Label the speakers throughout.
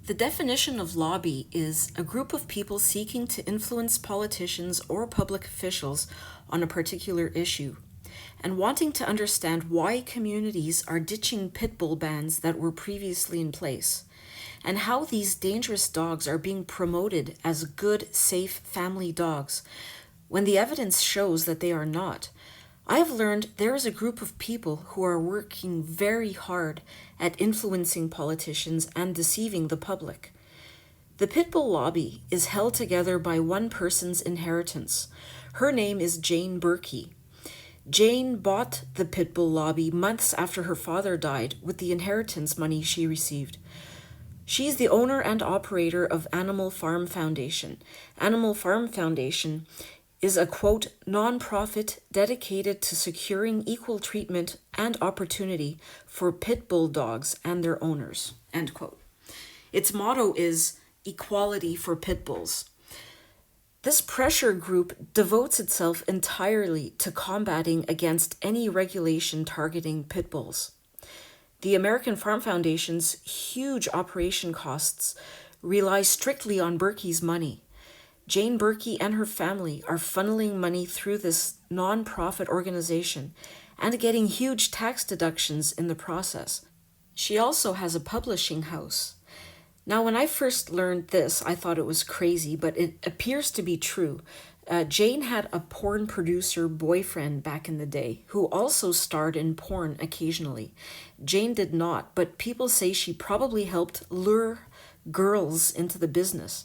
Speaker 1: The definition of lobby is a group of people seeking to influence politicians or public officials on a particular issue, and wanting to understand why communities are ditching pit bull bans that were previously in place, and how these dangerous dogs are being promoted as good, safe family dogs, when the evidence shows that they are not. I have learned there is a group of people who are working very hard at influencing politicians and deceiving the public. The pit bull lobby is held together by one person's inheritance. Her name is Jane Berkey. Jane bought the pit bull lobby months after her father died with the inheritance money she received. She's the owner and operator of Animal Farm Foundation. Animal Farm Foundation is a, quote, nonprofit dedicated to securing equal treatment and opportunity for pit bull dogs and their owners, end quote. Its motto is equality for pit bulls. This pressure group devotes itself entirely to combating against any regulation targeting pit bulls. The American Farm Foundation's huge operation costs rely strictly on Berkey's money. Jane Berkey and her family are funneling money through this non-profit organization and getting huge tax deductions in the process. She also has a publishing house. Now, when I first learned this, I thought it was crazy, but it appears to be true. Jane had a porn producer boyfriend back in the day who also starred in porn occasionally. Jane did not, but people say she probably helped lure girls into the business.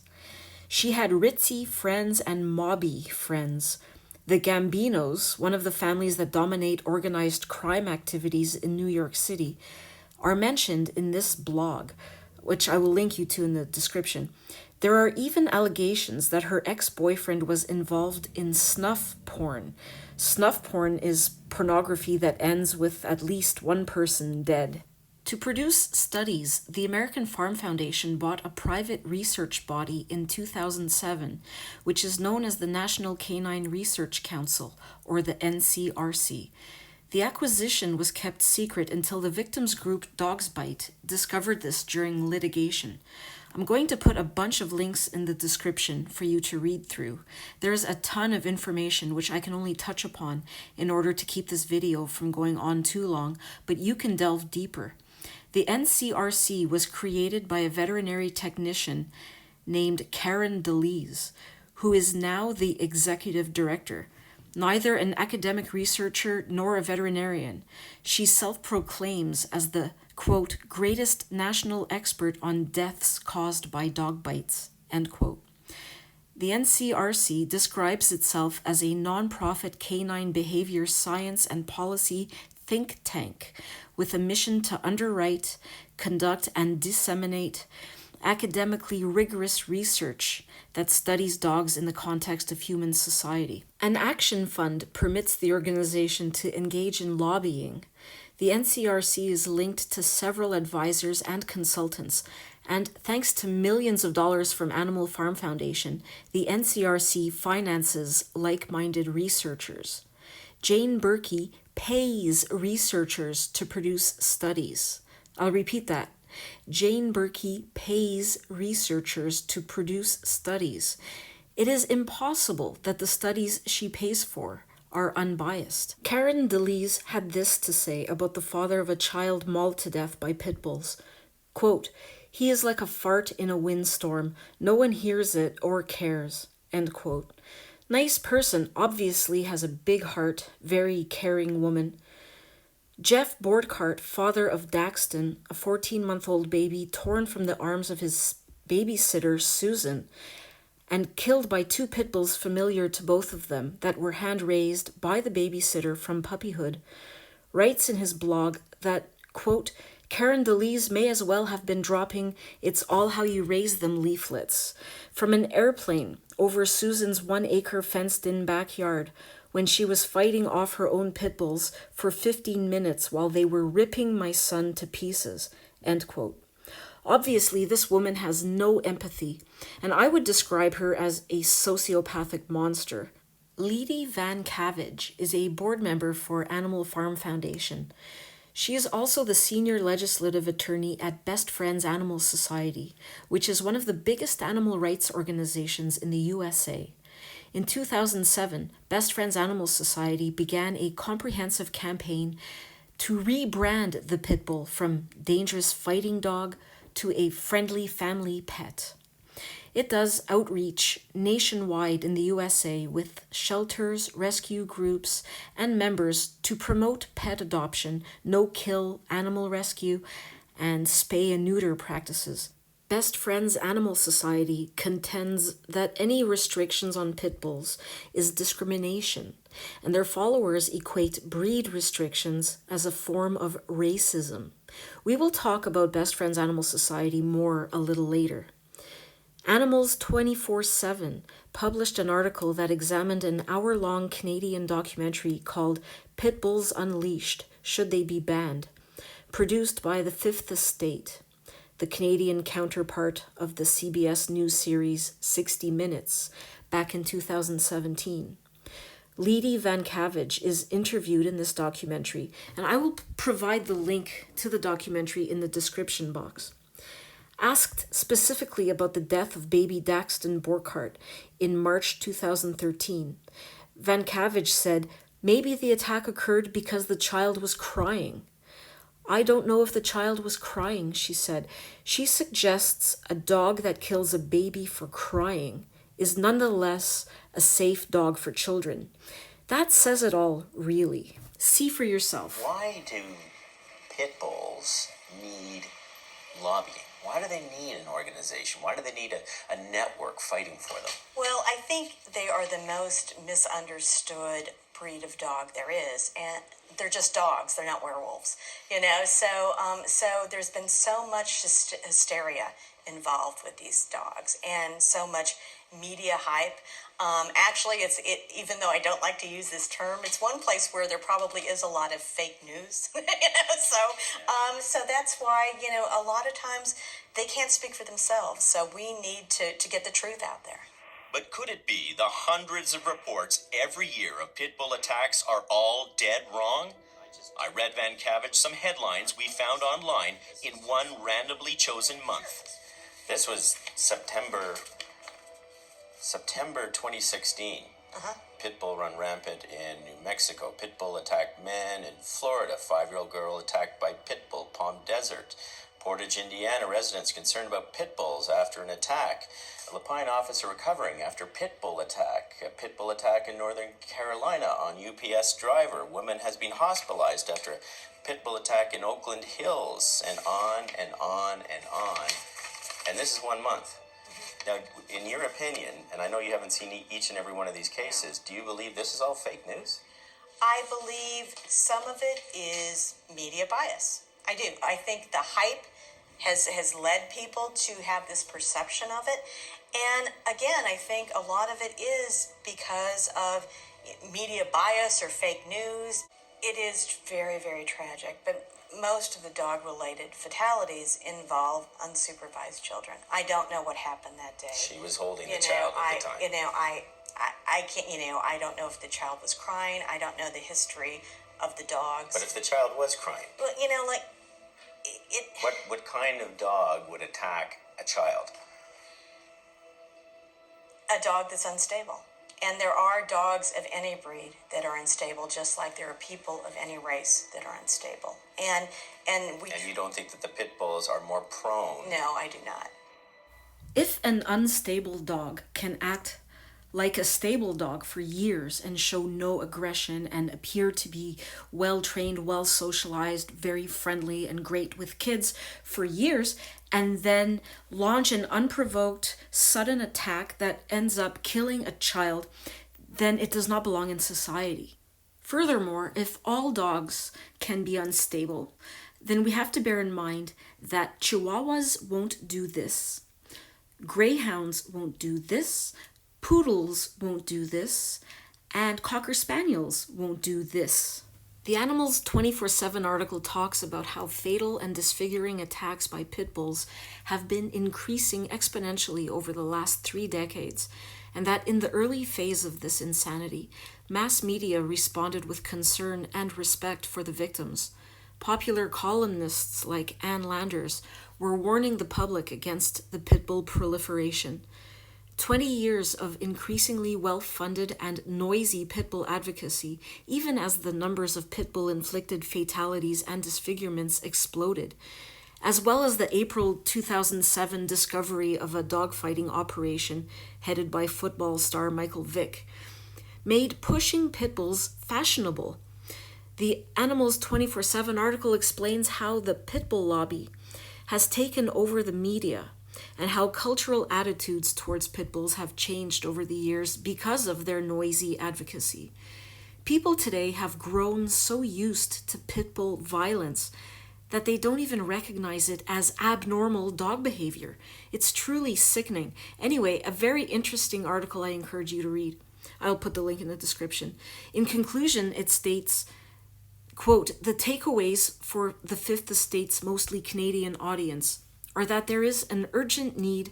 Speaker 1: She had ritzy friends and mobby friends. The Gambinos, one of the families that dominate organized crime activities in New York City, are mentioned in this blog, which I will link you to in the description. There are even allegations that her ex-boyfriend was involved in snuff porn. Snuff porn is pornography that ends with at least one person dead. To produce studies, the American Farm Foundation bought a private research body in 2007, which is known as the National Canine Research Council, or the NCRC. The acquisition was kept secret until the victims group Dogs Bite discovered this during litigation. I'm going to put a bunch of links in the description for you to read through. There's a ton of information which I can only touch upon in order to keep this video from going on too long, but you can delve deeper. The NCRC was created by a veterinary technician named Karen Delise, who is now the executive director. Neither an academic researcher nor a veterinarian, she self-proclaims as the, quote, greatest national expert on deaths caused by dog bites, end quote. The NCRC describes itself as a nonprofit canine behavior science and policy think tank with a mission to underwrite, conduct, and disseminate academically rigorous research that studies dogs in the context of human society. An action fund permits the organization to engage in lobbying. The NCRC is linked to several advisors and consultants, and thanks to millions of dollars from Animal Farm Foundation, the NCRC finances like-minded researchers. Jane Berkey pays researchers to produce studies. I'll repeat that. Jane Berkey pays researchers to produce studies. It is impossible that the studies she pays for are unbiased. Karen Delise had this to say about the father of a child mauled to death by pit bulls. Quote, "He is like a fart in a windstorm. No one hears it or cares." End quote. Nice person, obviously has a big heart, very caring woman. Jeff Boardcart, father of Daxton, a 14-month-old baby torn from the arms of his babysitter, Susan, and killed by two pit bulls familiar to both of them that were hand-raised by the babysitter from puppyhood, writes in his blog that, quote, Karen Delise may as well have been dropping "It's all how you raise them" leaflets from an airplane over Susan's 1-acre fenced-in backyard when she was fighting off her own pit bulls for 15 minutes while they were ripping my son to pieces, end quote. Obviously, this woman has no empathy, and I would describe her as a sociopathic monster. Ledy Van Kavage is a board member for Animal Farm Foundation. She is also the senior legislative attorney at Best Friends Animal Society, which is one of the biggest animal rights organizations in the USA. In 2007, Best Friends Animal Society began a comprehensive campaign to rebrand the pit bull from dangerous fighting dog to a friendly family pet. It does outreach nationwide in the USA with shelters, rescue groups, and members to promote pet adoption, no-kill animal rescue, and spay and neuter practices. Best Friends Animal Society contends that any restrictions on pit bulls is discrimination, and their followers equate breed restrictions as a form of racism. We will talk about Best Friends Animal Society more a little later. Animals 24/7 published an article that examined an hour-long Canadian documentary called Pit Bulls Unleashed, Should They Be Banned?, produced by the Fifth Estate, the Canadian counterpart of the CBS News series 60 Minutes, back in 2017. Ledy Van Kavage is interviewed in this documentary, and I will provide the link to the documentary in the description box. Asked specifically about the death of baby Daxton Borchardt in March 2013, Van Kavage said, "Maybe the attack occurred because the child was crying." "I don't know if the child was crying," she said. She suggests a dog that kills a baby for crying is nonetheless a safe dog for children. That says it all, really. See for yourself.
Speaker 2: Why do pit bulls need lobbying? Why do they need an organization? Why do they need a network fighting for them?
Speaker 3: Well, I think they are the most misunderstood breed of dog there is, and they're just dogs. They're not werewolves, So there's been so much hysteria involved with these dogs, and so much media hype. Actually, even though I don't like to use this term, it's one place where there probably is a lot of fake news. So that's why a lot of times they can't speak for themselves. So we need to get the truth out there.
Speaker 2: But could it be the hundreds of reports every year of pit bull attacks are all dead wrong? I read Van Kavage some headlines we found online in one randomly chosen month. This was September 2016. Pit bull run rampant in New Mexico. Pit bull attacked man in Florida. 5-year-old girl attacked by pit bull. Palm Desert. Portage, Indiana residents concerned about pit bulls after an attack. A Lapine officer recovering after pit bull attack. A pit bull attack in Northern Carolina on UPS driver. Woman has been hospitalized after a pit bull attack in Oakland Hills. And on and on and on. And this is 1 month. Now, in your opinion, and I know you haven't seen each and every one of these cases, do you believe this is all fake news?
Speaker 3: I believe some of it is media bias. I do. I think the hype has led people to have this perception of it. And again, I think a lot of it is because of media bias or fake news. It is very, very tragic, but most of the dog-related fatalities involve unsupervised children. I don't know what happened that day.
Speaker 2: She was holding the child at the time.
Speaker 3: I can't, I don't know if the child was crying. I don't know the history of the dogs.
Speaker 2: But if the child was crying?
Speaker 3: Well,
Speaker 2: What kind of dog would attack a child?
Speaker 3: A dog that's unstable. And there are dogs of any breed that are unstable, just like there are people of any race that are unstable. And you
Speaker 2: don't think that the pit bulls are more prone?
Speaker 3: No, I do not.
Speaker 1: If an unstable dog can act like a stable dog for years and show no aggression and appear to be well-trained, well-socialized, very friendly and great with kids for years, and then launch an unprovoked, sudden attack that ends up killing a child, then it does not belong in society. Furthermore, if all dogs can be unstable, then we have to bear in mind that Chihuahuas won't do this, Greyhounds won't do this, Poodles won't do this, and Cocker Spaniels won't do this. The Animals 24/7 article talks about how fatal and disfiguring attacks by pit bulls have been increasing exponentially over the last 3 decades, and that in the early phase of this insanity, mass media responded with concern and respect for the victims. popular columnists like Ann Landers were warning the public against the pit bull proliferation. 20 years of increasingly well-funded and noisy pit bull advocacy, even as the numbers of pit bull-inflicted fatalities and disfigurements exploded, as well as the April 2007 discovery of a dogfighting operation headed by football star Michael Vick, made pushing pit bulls fashionable. The Animals 24/7 article explains how the pit bull lobby has taken over the media and how cultural attitudes towards pit bulls have changed over the years because of their noisy advocacy. People today have grown so used to pit bull violence that they don't even recognize it as abnormal dog behavior. It's truly sickening. Anyway, a very interesting article I encourage you to read. I'll put the link in the description. In conclusion, it states, quote, "The takeaways for the Fifth Estate's mostly Canadian audience are that there is an urgent need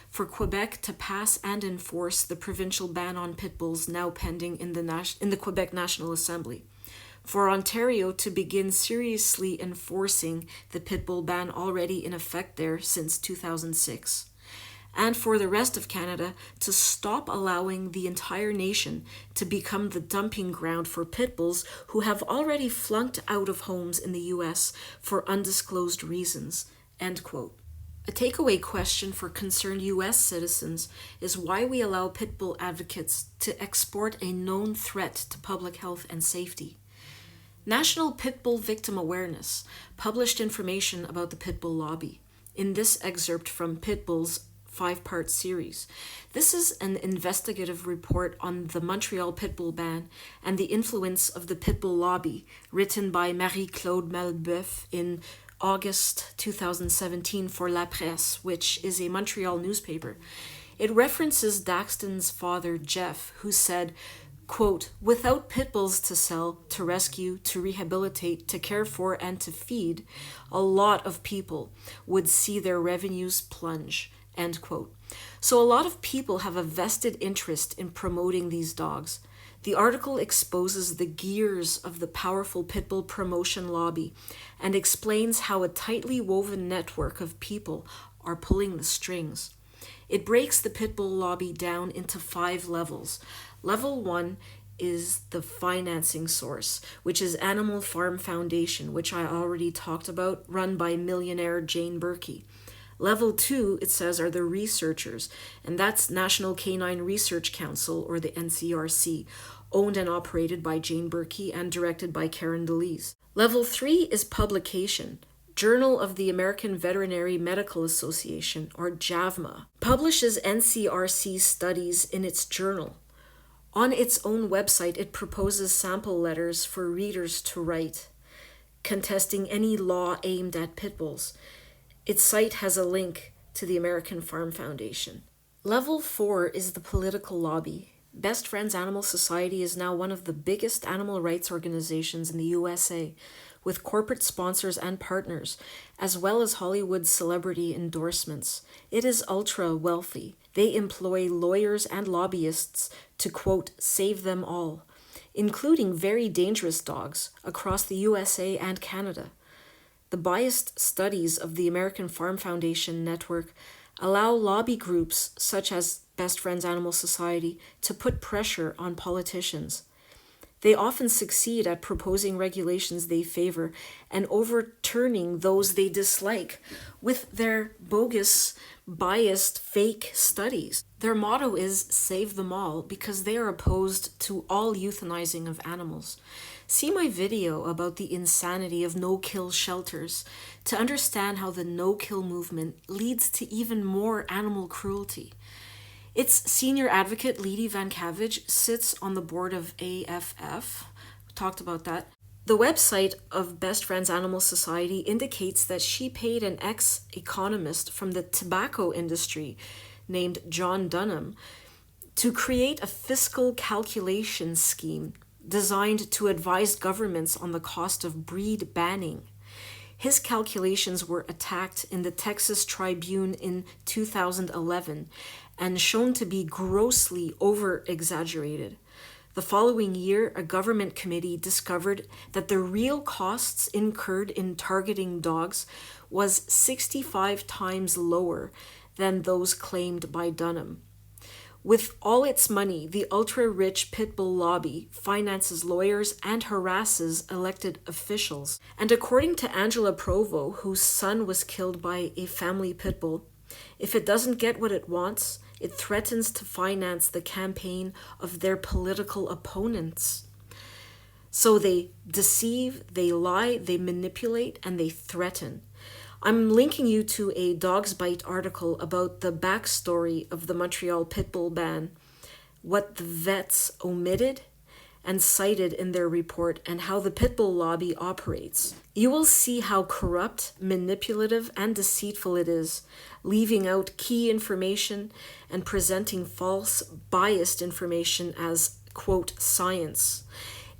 Speaker 1: for Quebec to pass and enforce the provincial ban on pit bulls now pending in the Quebec National Assembly, for Ontario to begin seriously enforcing the pit bull ban already in effect there since 2006, and for the rest of Canada to stop allowing the entire nation to become the dumping ground for pit bulls who have already flunked out of homes in the US for undisclosed reasons," end quote. A takeaway question for concerned US citizens is why we allow pit bull advocates to export a known threat to public health and safety. National Pit Bull Victim Awareness published information about the pit bull lobby in this excerpt from Pitbull's 5-part series. This is an investigative report on the Montreal pit bull ban and the influence of the pit bull lobby, written by Marie-Claude Malbeuf in August 2017 for La Presse, which is a Montreal newspaper. It references Daxton's father, Jeff, who said, quote, "Without pit bulls to sell, to rescue, to rehabilitate, to care for, and to feed, a lot of people would see their revenues plunge," end quote. So a lot of people have a vested interest in promoting these dogs. The article exposes the gears of the powerful pit bull promotion lobby and explains how a tightly woven network of people are pulling the strings. It breaks the pit bull lobby down into 5 levels. Level 1 is the financing source, which is Animal Farm Foundation, which I already talked about, run by millionaire Jane Berkey. Level 2, it says, are the researchers, and that's National Canine Research Council, or the NCRC, owned and operated by Jane Berkey and directed by Karen Delise. Level 3 is publication. Journal of the American Veterinary Medical Association, or JAVMA, publishes NCRC studies in its journal. On its own website, it proposes sample letters for readers to write, contesting any law aimed at pit bulls. Its site has a link to the American Farm Foundation. Level 4 is the political lobby. Best Friends Animal Society is now one of the biggest animal rights organizations in the USA, with corporate sponsors and partners, as well as Hollywood celebrity endorsements. It is ultra wealthy. They employ lawyers and lobbyists to, quote, "save them all," including very dangerous dogs across the USA and Canada. The biased studies of the American Farm Foundation network allow lobby groups such as Best Friends Animal Society to put pressure on politicians. They often succeed at proposing regulations they favor and overturning those they dislike with their bogus, biased, fake studies. Their motto is "save them all" because they are opposed to all euthanizing of animals. See my video about the insanity of no-kill shelters to understand how the no-kill movement leads to even more animal cruelty. Its senior advocate, Ledy van Kavage, sits on the board of AFF. We talked about that. The website of Best Friends Animal Society indicates that she paid an ex-economist from the tobacco industry named John Dunham to create a fiscal calculation scheme designed to advise governments on the cost of breed banning. His calculations were attacked in the Texas Tribune in 2011 and shown to be grossly over-exaggerated. The following year, a government committee discovered that the real costs incurred in targeting dogs was 65 times lower than those claimed by Dunham. With all its money, the ultra-rich pit bull lobby finances lawyers and harasses elected officials. And according to Angela Provo, whose son was killed by a family pit bull, if it doesn't get what it wants, it threatens to finance the campaign of their political opponents. So they deceive, they lie, they manipulate, and they threaten. I'm linking you to a Dogs Bite article about the backstory of the Montreal pit bull ban, what the vets omitted and cited in their report, and how the pit bull lobby operates. You will see how corrupt, manipulative, and deceitful it is, leaving out key information and presenting false, biased information as, quote, science.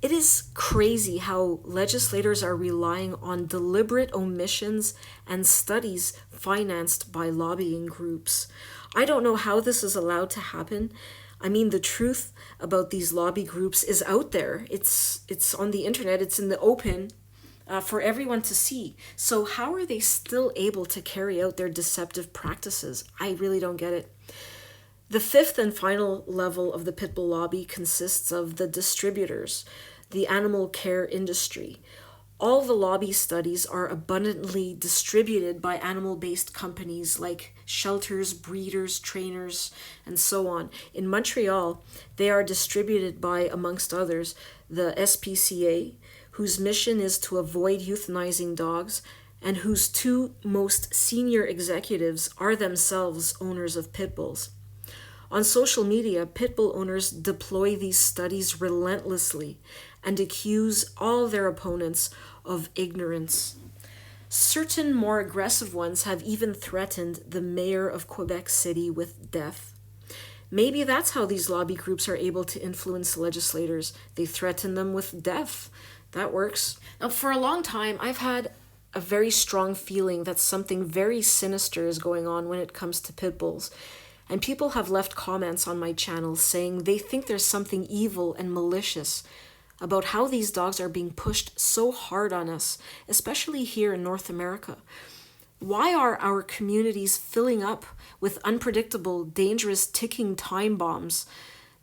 Speaker 1: It is crazy how legislators are relying on deliberate omissions and studies financed by lobbying groups. I don't know how this is allowed to happen. I mean, the truth about these lobby groups is out there. It's on the internet. It's in the open for everyone to see. So how are they still able to carry out their deceptive practices? I really don't get it. The fifth and final level of the pit bull lobby consists of the distributors, the animal care industry. All the lobby studies are abundantly distributed by animal-based companies like shelters, breeders, trainers, and so on. In Montreal, they are distributed by, amongst others, the SPCA, whose mission is to avoid euthanizing dogs, and whose two most senior executives are themselves owners of pit bulls. On social media, pit bull owners deploy these studies relentlessly and accuse all their opponents of ignorance. Certain more aggressive ones have even threatened the mayor of Quebec City with death. Maybe that's how these lobby groups are able to influence legislators. They threaten them with death. That works. Now, for a long time, I've had a very strong feeling that something very sinister is going on when it comes to pit bulls. And people have left comments on my channel saying they think there's something evil and malicious about how these dogs are being pushed so hard on us, especially here in North America. Why are our communities filling up with unpredictable, dangerous, ticking time bombs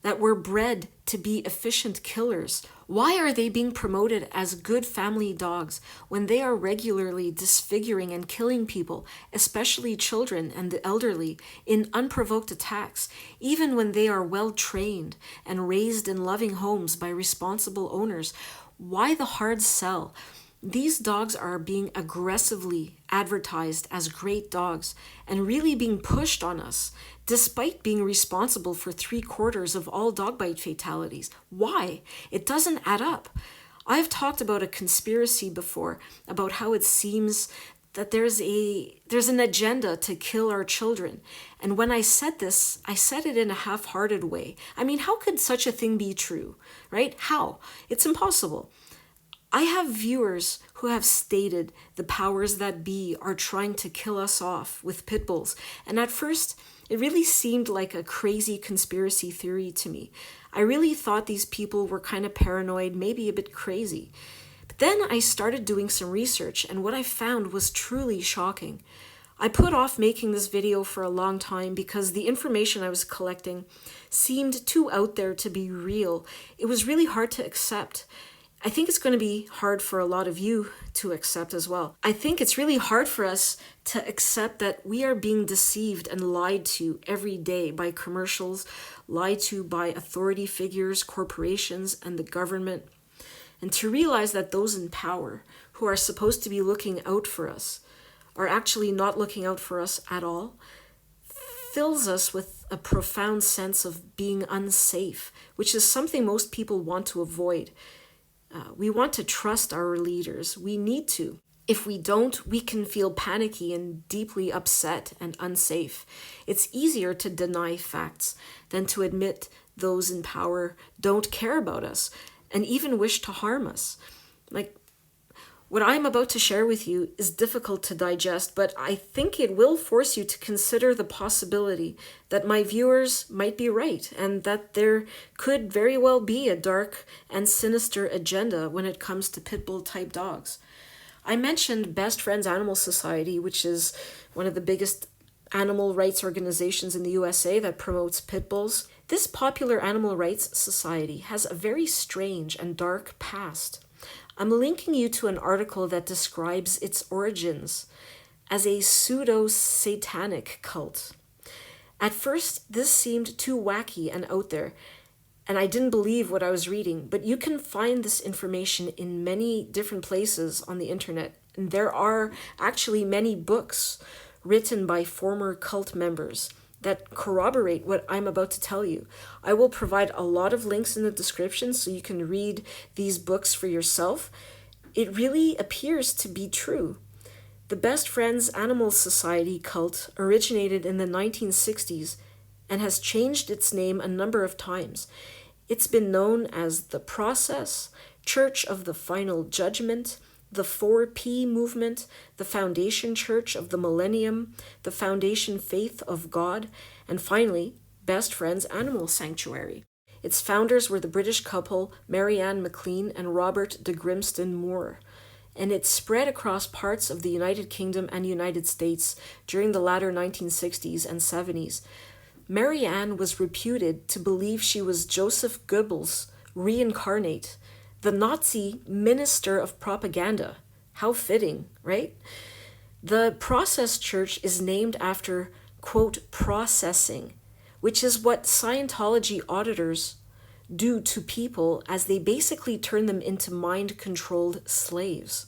Speaker 1: that were bred to be efficient killers? Why are they being promoted as good family dogs when they are regularly disfiguring and killing people, especially children and the elderly, in unprovoked attacks, even when they are well trained and raised in loving homes by responsible owners? Why the hard sell? These dogs are being aggressively advertised as great dogs and really being pushed on us, despite being responsible for 3/4 of all dog bite fatalities. Why? It doesn't add up. I've talked about a conspiracy before, about how it seems that there's an agenda to kill our children. And when I said this, I said it in a half-hearted way. I mean, how could such a thing be true, right? How? It's impossible. I have viewers who have stated the powers that be are trying to kill us off with pit bulls. And at first, it really seemed like a crazy conspiracy theory to me. I really thought these people were kind of paranoid, maybe a bit crazy. But then I started doing some research, and what I found was truly shocking. I put off making this video for a long time because the information I was collecting seemed too out there to be real. It was really hard to accept. I think it's going to be hard for a lot of you to accept as well. I think it's really hard for us to accept that we are being deceived and lied to every day by commercials, lied to by authority figures, corporations, and the government. And to realize that those in power, who are supposed to be looking out for us, are actually not looking out for us at all, fills us with a profound sense of being unsafe, which is something most people want to avoid. We want to trust our leaders. We need to. If we don't, we can feel panicky and deeply upset and unsafe. It's easier to deny facts than to admit those in power don't care about us and even wish to harm us. Like, What I'm about to share with you is difficult to digest, but I think it will force you to consider the possibility that my viewers might be right and that there could very well be a dark and sinister agenda when it comes to pit bull type dogs. I mentioned Best Friends Animal Society, which is one of the biggest animal rights organizations in the USA that promotes pit bulls. This popular animal rights society has a very strange and dark past. I'm linking you to an article that describes its origins as a pseudo-satanic cult. At first, this seemed too wacky and out there, and I didn't believe what I was reading, but you can find this information in many different places on the internet. And there are actually many books written by former cult members that corroborate what I'm about to tell you. I will provide a lot of links in the description so you can read these books for yourself. It really appears to be true. The Best Friends Animal Society cult originated in the 1960s and has changed its name a number of times. It's been known as the Process, Church of the Final Judgment, the 4P Movement, the Foundation Church of the Millennium, the Foundation Faith of God, and finally, Best Friends Animal Sanctuary. Its founders were the British couple Marianne McLean and Robert de Grimston Moore, and it spread across parts of the United Kingdom and United States during the latter 1960s and 70s. Marianne was reputed to believe she was Joseph Goebbels reincarnate, the Nazi minister of propaganda. How fitting, right? The Process Church is named after, quote, processing, which is what Scientology auditors do to people as they basically turn them into mind-controlled slaves.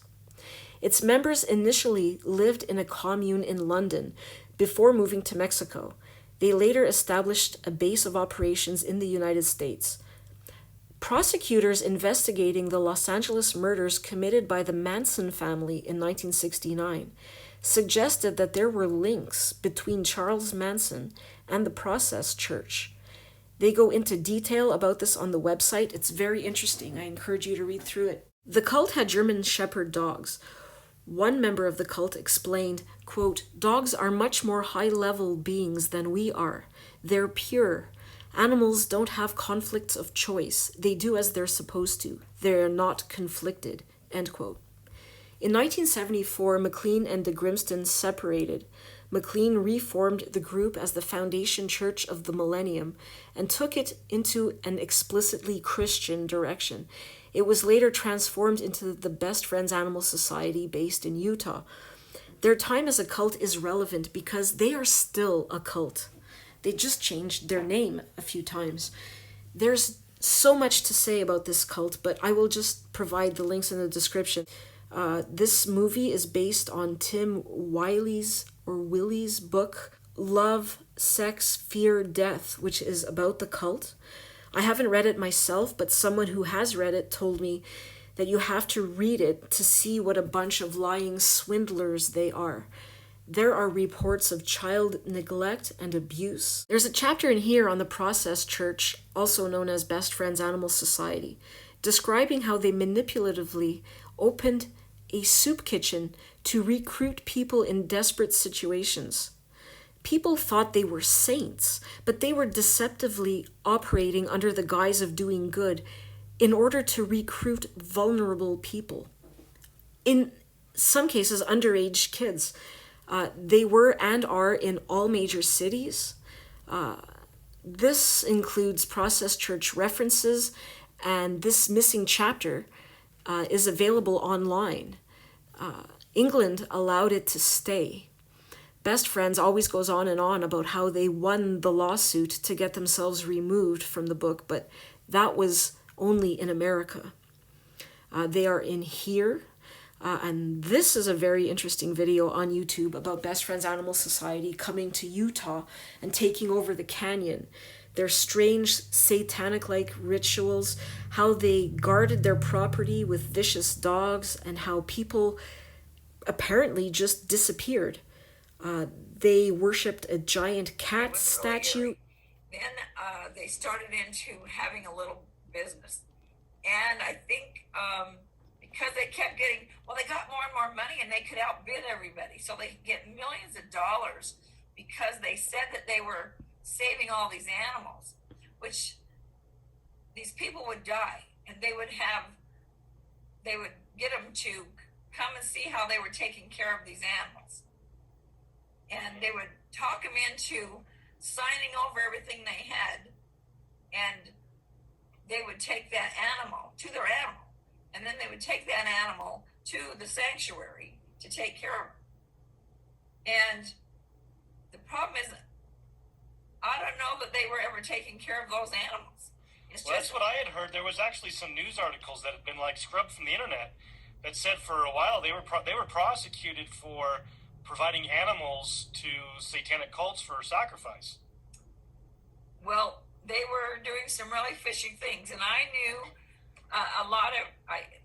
Speaker 1: Its members initially lived in a commune in London before moving to Mexico. They later established a base of operations in the United States. Prosecutors investigating the Los Angeles murders committed by the Manson family in 1969 suggested that there were links between Charles Manson and the Process Church. They go into detail about this on the website. It's very interesting. I encourage you to read through it. The cult had German Shepherd dogs. One member of the cult explained, quote, dogs are much more high-level beings than we are. They're pure. Animals don't have conflicts of choice. They do as they're supposed to. They're not conflicted, end quote. In 1974, McLean and de Grimston separated. McLean reformed the group as the Foundation Church of the Millennium and took it into an explicitly Christian direction. It was later transformed into the Best Friends Animal Society based in Utah. Their time as a cult is relevant because they are still a cult. They just changed their name a few times. There's so much to say about this cult, but I will just provide the links in the description. This movie is based on Tim Willey's book, Love, Sex, Fear, Death, which is about the cult. I haven't read it myself, but someone who has read it told me that you have to read it to see what a bunch of lying swindlers they are. There are reports of child neglect and abuse. There's a chapter in here on the Process Church, also known as Best Friends Animal Society, describing how they manipulatively opened a soup kitchen to recruit people in desperate situations. People thought they were saints, but they were deceptively operating under the guise of doing good in order to recruit vulnerable people. In some cases, underage kids. They were and are in all major cities. This includes Process Church references, and this missing chapter is available online. England allowed it to stay. Best Friends always goes on and on about how they won the lawsuit to get themselves removed from the book, but that was only in America. They are in here. And this is a very interesting video on YouTube about Best Friends Animal Society coming to Utah and taking over the canyon. Their strange satanic-like rituals, how they guarded their property with vicious dogs, and how people apparently just disappeared. They worshipped a giant cat statue.
Speaker 4: Then they started into having a little business. And I think because they kept getting, well, they got more and more money and they could outbid everybody. So they could get millions of dollars because they said that they were saving all these animals, which these people would die, and they would get them to come and see how they were taking care of these animals. And they would talk them into signing over everything they had, and they would take that animal to their animal, and then they would take that animal to the sanctuary to take care of it. And the problem is, I don't know that they were ever taking care of those animals.
Speaker 5: That's what I had heard. There was actually some news articles that had been like scrubbed from the internet that said for a while they were prosecuted for providing animals to satanic cults for sacrifice.
Speaker 4: Well, they were doing some really fishy things, and I knew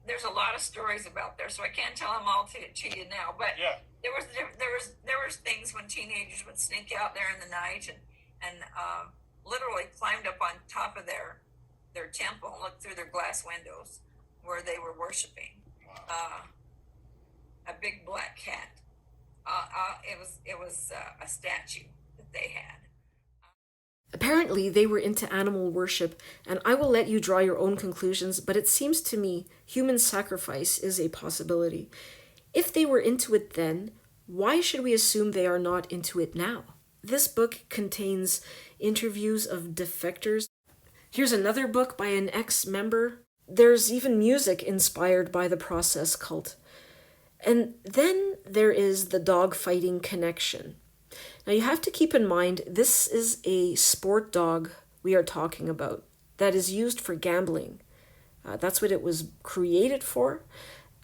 Speaker 4: there's a lot of stories about there, so I can't tell them all to you now. But
Speaker 5: yeah,
Speaker 4: there was things when teenagers would sneak out there in the night and literally climbed up on top of their temple and looked through their glass windows where they were worshiping.
Speaker 5: Wow.
Speaker 4: A big black cat. It was a statue that they had.
Speaker 1: Apparently, they were into animal worship, and I will let you draw your own conclusions, but it seems to me human sacrifice is a possibility. If they were into it then, why should we assume they are not into it now? This book contains interviews of defectors. Here's another book by an ex-member. There's even music inspired by the process cult. And then there is the dog-fighting connection. Now you have to keep in mind, this is a sport dog we are talking about that is used for gambling. That's what it was created for.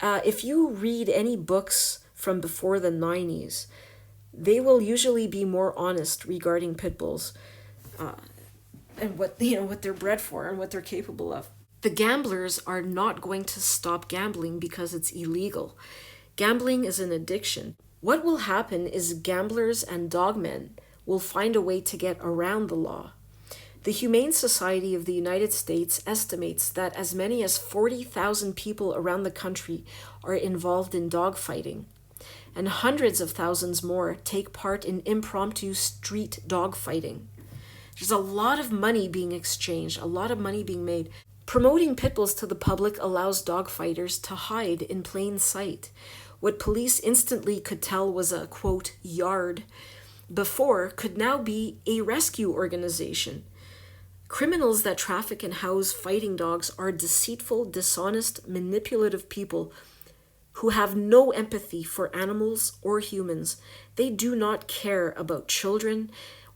Speaker 1: If you read any books from before the 90s, they will usually be more honest regarding pit bulls and what they're bred for and what they're capable of. The gamblers are not going to stop gambling because it's illegal. Gambling is an addiction. What will happen is gamblers and dogmen will find a way to get around the law. The Humane Society of the United States estimates that as many as 40,000 people around the country are involved in dogfighting, and hundreds of thousands more take part in impromptu street dogfighting. There's a lot of money being exchanged, a lot of money being made. Promoting pit bulls to the public allows dogfighters to hide in plain sight. What police instantly could tell was a, quote, yard before could now be a rescue organization. Criminals that traffic and house fighting dogs are deceitful, dishonest, manipulative people who have no empathy for animals or humans. They do not care about children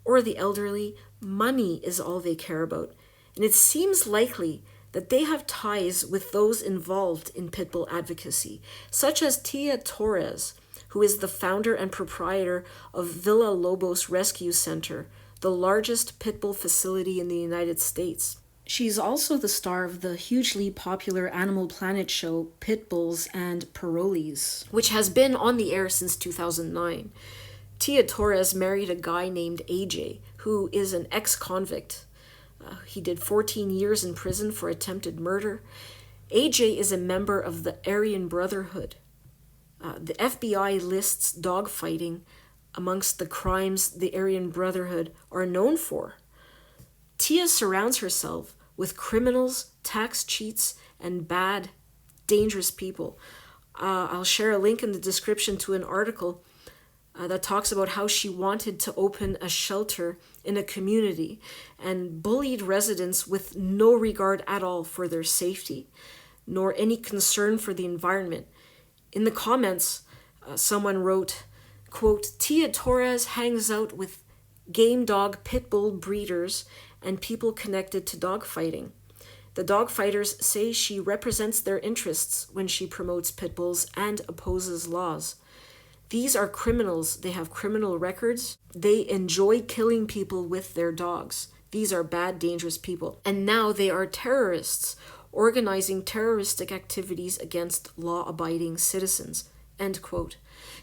Speaker 1: or the elderly. Money is all they care about. And it seems likely that they have ties with those involved in pit bull advocacy, such as Tia Torres, who is the founder and proprietor of Villa Lobos Rescue Center, the largest pit bull facility in the United States. She's also the star of the hugely popular Animal Planet show Pit Bulls and Parolees, which has been on the air since 2009. Tia Torres married a guy named AJ, who is an ex-convict. He did 14 years in prison for attempted murder. AJ is a member of the Aryan Brotherhood. The FBI lists dogfighting amongst the crimes the Aryan Brotherhood are known for. Tia surrounds herself with criminals, tax cheats, and bad, dangerous people. I'll share a link in the description to an article that talks about how she wanted to open a shelter in a community and bullied residents with no regard at all for their safety, nor any concern for the environment. In the comments, someone wrote, quote, Tia Torres hangs out with game dog pit bull breeders and people connected to dogfighting. The dogfighters say she represents their interests when she promotes pit bulls and opposes laws. These are criminals. They have criminal records. They enjoy killing people with their dogs. These are bad, dangerous people. And now they are terrorists, organizing terroristic activities against law-abiding citizens. End quote.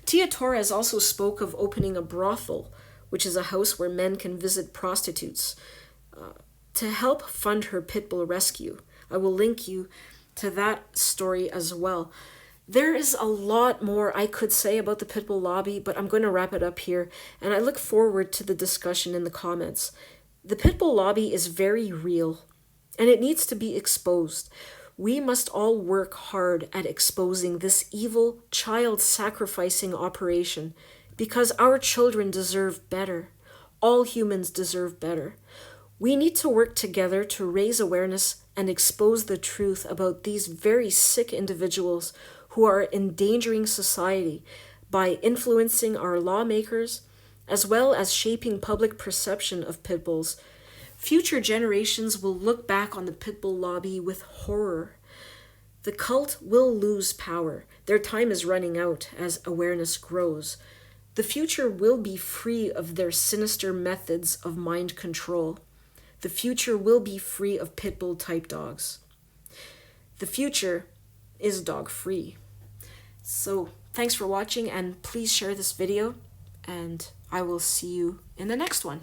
Speaker 1: Tia Torres also spoke of opening a brothel, which is a house where men can visit prostitutes, to help fund her pit bull rescue. I will link you to that story as well. There is a lot more I could say about the Pitbull lobby, but I'm going to wrap it up here, and I look forward to the discussion in the comments. The Pitbull lobby is very real, and it needs to be exposed. We must all work hard at exposing this evil, child-sacrificing operation, because our children deserve better. All humans deserve better. We need to work together to raise awareness and expose the truth about these very sick individuals who are endangering society by influencing our lawmakers, as well as shaping public perception of pit bulls. Future generations will look back on the Pitbull lobby with horror. The cult will lose power. Their time is running out as awareness grows. The future will be free of their sinister methods of mind control. The future will be free of Pitbull type dogs. The future is dog free. So thanks for watching, and please share this video, and I will see you in the next one.